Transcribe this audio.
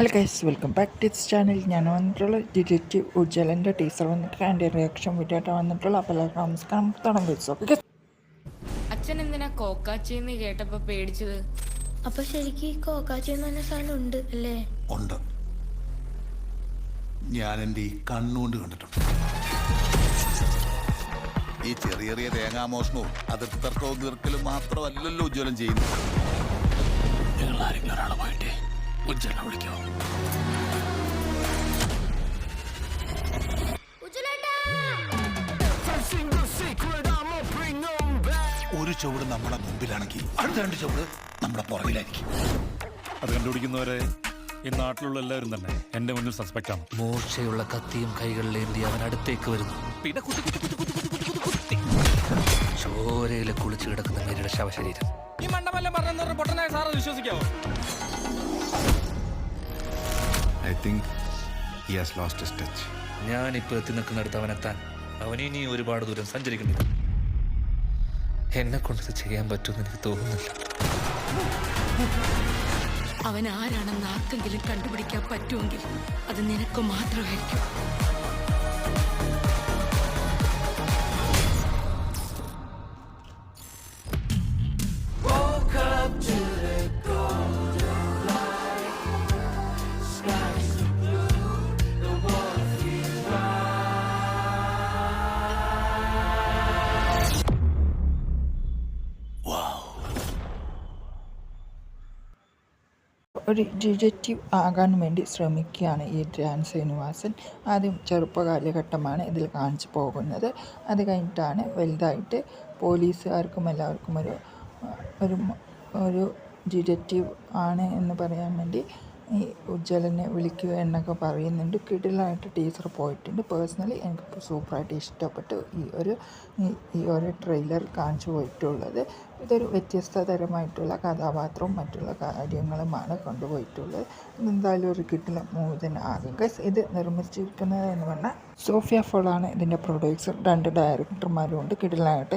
Hello guys, welcome back to this channel. ഞാൻ വന്നിട്ടുള്ള detective ഉജ്ജ്വലൻ്റെ teacher വന്നിട്ട് എൻ്റെ റിയാക്ഷൻ വീഡിയോ ആയിട്ട് വന്നിട്ടുള്ള അപ്പോൾ നമസ്കാരം. തുടങ്ങി. അച്ഛൻ എന്തിനാ കോക്കാച്ചിന്ന് കേട്ടപ്പോ പേടിച്ചത്? അപ്പൊ ശരിക്കും കോക്കാച്ചെന്ന് പറഞ്ഞ സാധനം ഉണ്ട് അല്ലേ? ഉണ്ട്. ഞാൻ എൻ്റെ ഈ കണ്ണുകൊണ്ട് കണ്ടിട്ടുണ്ട്. ഈ ചെറിയ ചെറിയ തേങ്ങാമോഷണവും അതിർത്തർക്കവും തീർക്കലും മാത്രമല്ലല്ലോ ഉജ്ജ്വലൻ ചെയ്യുന്നത്. നിങ്ങൾ ആരെങ്കിലും ഒരാളുമായിട്ട് ഉജ്ജ്വലനെ വിളിക്കോ? ഒരു ചുവട് നമ്മുടെ മുമ്പിലാണെങ്കിൽ അടുത്ത രണ്ട് ചുവട് നമ്മുടെ പുറകിലായിരിക്കും. അത് കണ്ടുപിടിക്കുന്നവരെ ഈ നാട്ടിലുള്ള എല്ലാവരും തന്നെ എന്റെ മുന്നിൽ സസ്പെക്ട് ആണ്. മൂർച്ചയുള്ള കത്തിയും കൈകളിലേന്തി അവൻ അടുത്തേക്ക് വരുന്നു. പിന്നെ ചോരയില് കുളിച്ചു കിടക്കുന്ന മേരിയുടെ ശവശരീരം. ഈ മണ്ടമെല്ലാം പറഞ്ഞ പൊട്ടനായ sir വിശ്വസിക്കാവോ? I think he has lost his touch. ഞാനിപ്പോ എത്തി നിൽക്കുന്നിടത്ത് അവനെത്താൻ അവനിനി ഒരുപാട് ദൂരം സഞ്ചരിക്കുന്നു. എന്നെ കൊണ്ടത് ചെയ്യാൻ പറ്റുമെന്ന് എനിക്ക് തോന്നുന്നില്ല. അവൻ ആരാണെന്ന് ആർക്കെങ്കിലും കണ്ടുപിടിക്കാൻ പറ്റുമെങ്കിൽ അത് നിനക്ക് മാത്രമായിരിക്കും. ഒരു ഡിറ്റക്റ്റീവ് ആകാൻ വേണ്ടി ശ്രമിക്കുകയാണ് ഈ ധ്യാൻ ശ്രീനിവാസൻ. ആദ്യം ചെറുപ്പകാലഘട്ടമാണ് ഇതിൽ കാണിച്ചു പോകുന്നത്. അത് കഴിഞ്ഞിട്ടാണ് വലുതായിട്ട് പോലീസുകാർക്കും എല്ലാവർക്കും ഒരു ഡിറ്റക്റ്റീവ് ആണ് എന്ന് പറയാൻ വേണ്ടി ഈ ഉജ്ജ്വലനെ വിളിക്കുക എന്നൊക്കെ പറയുന്നുണ്ട്. കിടിലായിട്ട് ടീച്ചർ പോയിട്ടുണ്ട്. പേഴ്സണലി എനിക്ക് സൂപ്പറായിട്ട് ഇഷ്ടപ്പെട്ടു ഈ ഒരു ട്രെയിലർ കാണിച്ചു പോയിട്ടുള്ളത്. ഇതൊരു വ്യത്യസ്തതരമായിട്ടുള്ള കഥാപാത്രവും മറ്റുള്ള കാര്യങ്ങളുമാണ് കൊണ്ടുപോയിട്ടുള്ളത്. ഇതെന്തായാലും ഒരു കിടില മൂവി തന്നെ ആകും. ഇത് നിർമ്മിച്ചിരിക്കുന്നത് എന്ന് പറഞ്ഞാൽ സോഫിയ ഫോളാണ് ഇതിൻ്റെ പ്രൊഡ്യൂസർ. 2 ഡയറക്ടർമാരും ഉണ്ട്. കിടിലായിട്ട്